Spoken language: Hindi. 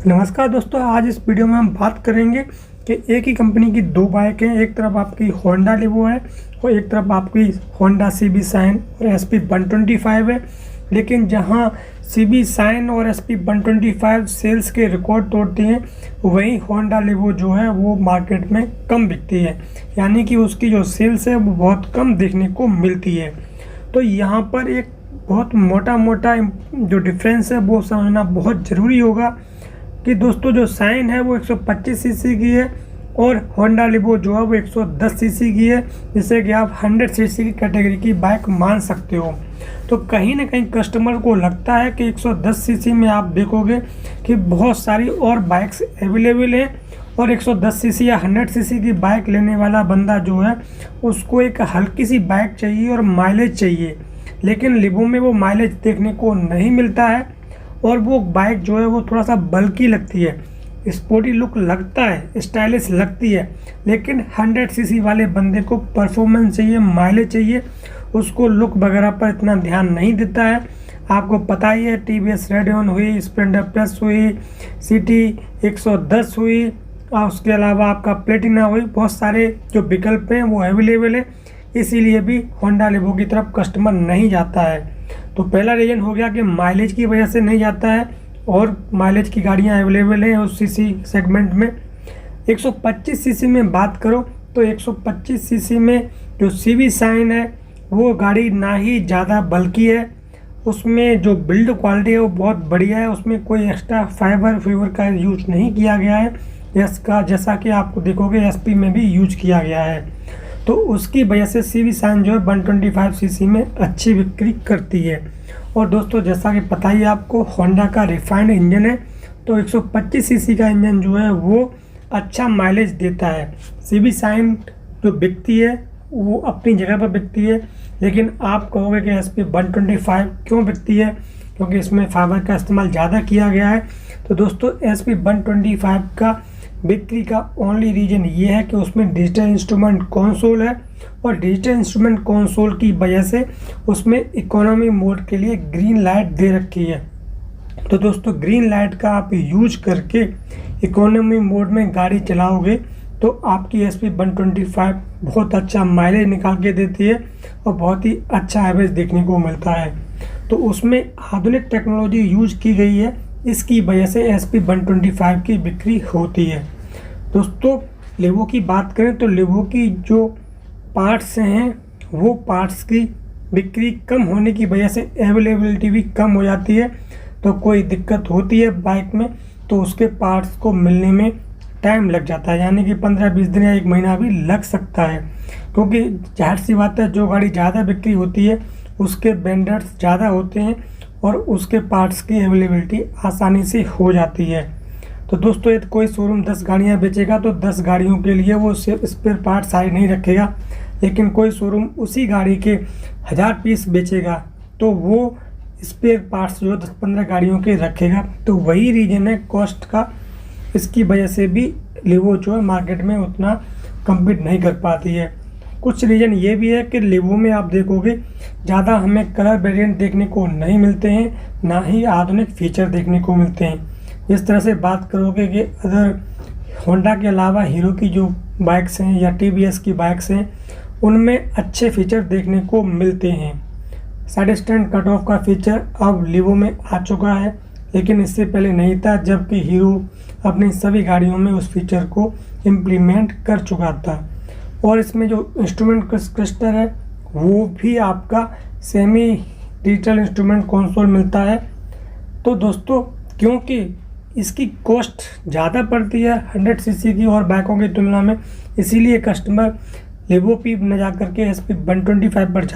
नमस्कार दोस्तों, आज इस वीडियो में हम बात करेंगे कि एक ही कंपनी की दो बाइक हैं। एक तरफ आपकी होंडा लिवो है और एक तरफ आपकी होंडा सीबी शाइन और एसपी 125 है। लेकिन जहां सीबी शाइन और एसपी 125 सेल्स के रिकॉर्ड तोड़ती हैं, वहीं होंडा लिवो जो है वो मार्केट में कम बिकती है, यानी कि उसकी जो सेल्स है वो बहुत कम देखने को मिलती है। तो यहाँ पर एक बहुत मोटा जो डिफरेंस है वो समझना बहुत ज़रूरी होगा कि दोस्तों जो शाइन है वो 125 सीसी की है और होंडा लिवो जो है वो 110 सीसी की है, जिससे कि आप 100 सीसी की कैटेगरी की बाइक मान सकते हो। तो कहीं ना कहीं कस्टमर को लगता है कि 110 सीसी में आप देखोगे कि बहुत सारी और बाइक्स अवेलेबल हैं और 110 सीसी या 100 सीसी की बाइक लेने वाला बंदा जो है उसको एक हल्की सी बाइक चाहिए और माइलेज चाहिए। लेकिन लिवो में वो माइलेज देखने को नहीं मिलता है और वो बाइक जो है वो थोड़ा सा बल्की लगती है, स्पोर्टी लुक लगता है, स्टाइलिश लगती है। लेकिन 100 सीसी वाले बंदे को परफॉर्मेंस चाहिए, माइलेज चाहिए, उसको लुक वगैरह पर इतना ध्यान नहीं देता है। आपको पता ही है, टीवीएस रेडियन हुई, स्प्लेंडर प्लस हुई, सिटी 110 हुई और उसके अलावा आपका प्लेटिना हुई, बहुत सारे जो विकल्प हैं वो अवेलेबल है। इसीलिए भी होंडा लिवो की तरफ कस्टमर नहीं जाता है। तो पहला रीज़न हो गया कि माइलेज की वजह से नहीं जाता है और माइलेज की गाड़ियां अवेलेबल हैं उस सीसी सेगमेंट में। 125 सीसी में बात करो तो 125 सीसी में जो सीबी शाइन है वो गाड़ी ना ही ज़्यादा बल्कि है, उसमें जो बिल्ड क्वालिटी है वो बहुत बढ़िया है, उसमें कोई एक्स्ट्रा फाइबर का यूज नहीं किया गया है, जैसा कि आपको देखोगे एसपी में भी यूज किया गया है। तो उसकी वजह से सीबी शाइन जो है 125 सीसी में अच्छी बिक्री करती है। और दोस्तों जैसा कि पता ही आपको, होंडा का रिफाइंड इंजन है, तो 125 सीसी का इंजन जो है वो अच्छा माइलेज देता है। सीबी शाइन जो बिकती है वो अपनी जगह पर बिकती है, लेकिन आप कहोगे कि एसपी 125 क्यों बिकती है, क्योंकि इसमें फाइबर का इस्तेमाल ज़्यादा किया गया है। तो दोस्तों एसपी 125 का बिक्री का ओनली रीजन ये है कि उसमें डिजिटल इंस्ट्रूमेंट कंसोल है और डिजिटल इंस्ट्रूमेंट कंसोल की वजह से उसमें इकोनॉमी मोड के लिए ग्रीन लाइट दे रखी है। तो दोस्तों ग्रीन लाइट का आप यूज करके इकोनॉमी मोड में गाड़ी चलाओगे तो आपकी एसपी 125 बहुत अच्छा माइलेज निकाल के देती है और बहुत ही अच्छा एवरेज देखने को मिलता है। तो उसमें आधुनिक टेक्नोलॉजी यूज की गई है, इसकी वजह से एसपी 125 की बिक्री होती है। दोस्तों लिवो की बात करें तो लिवो की जो पार्ट्स हैं वो पार्ट्स की बिक्री कम होने की वजह से अवेलेबिलिटी भी कम हो जाती है। तो कोई दिक्कत होती है बाइक में तो उसके पार्ट्स को मिलने में टाइम लग जाता है, यानी कि 15-20 दिन या 1 महीना भी लग सकता है, क्योंकि जाहिर सी बात है जो गाड़ी ज़्यादा बिक्री होती है उसके वेंडर्स ज़्यादा होते हैं और उसके पार्ट्स की अवेलेबिलिटी आसानी से हो जाती है। तो दोस्तों यदि कोई शोरूम 10 गाड़ियाँ बेचेगा तो 10 गाड़ियों के लिए वो सिर्फ स्पेयर पार्ट सारे नहीं रखेगा, लेकिन कोई शोरूम उसी गाड़ी के 1000 पीस बेचेगा तो वो स्पेयर पार्ट्स जो 10-15 गाड़ियों के रखेगा। तो वही रीजन है कॉस्ट का, इसकी वजह से भी लिवो जो है मार्केट में उतना कम्पीट नहीं कर पाती है। कुछ रीज़न ये भी है कि लिवो में आप देखोगे ज़्यादा हमें कलर वेरिएंट देखने को नहीं मिलते हैं, ना ही आधुनिक फीचर देखने को मिलते हैं। इस तरह से बात करोगे कि अगर होंडा के अलावा हीरो की जो बाइक्स हैं या टीवीएस की बाइक्स हैं उनमें अच्छे फीचर देखने को मिलते हैं। साइड स्टैंड कट ऑफ का फीचर अब लिवो में आ चुका है, लेकिन इससे पहले नहीं था, जबकि हीरो अपनी सभी गाड़ियों में उस फीचर को इम्प्लीमेंट कर चुका था। और इसमें जो इंस्ट्रूमेंट क्लस्टर है वो भी आपका सेमी डिजिटल इंस्ट्रूमेंट कंसोल मिलता है। तो दोस्तों क्योंकि इसकी कॉस्ट ज़्यादा पड़ती है 100 सीसी की और बाइकों की तुलना में, इसीलिए कस्टमर लिवो पे न जा करके एसपी 125 पर जाता है।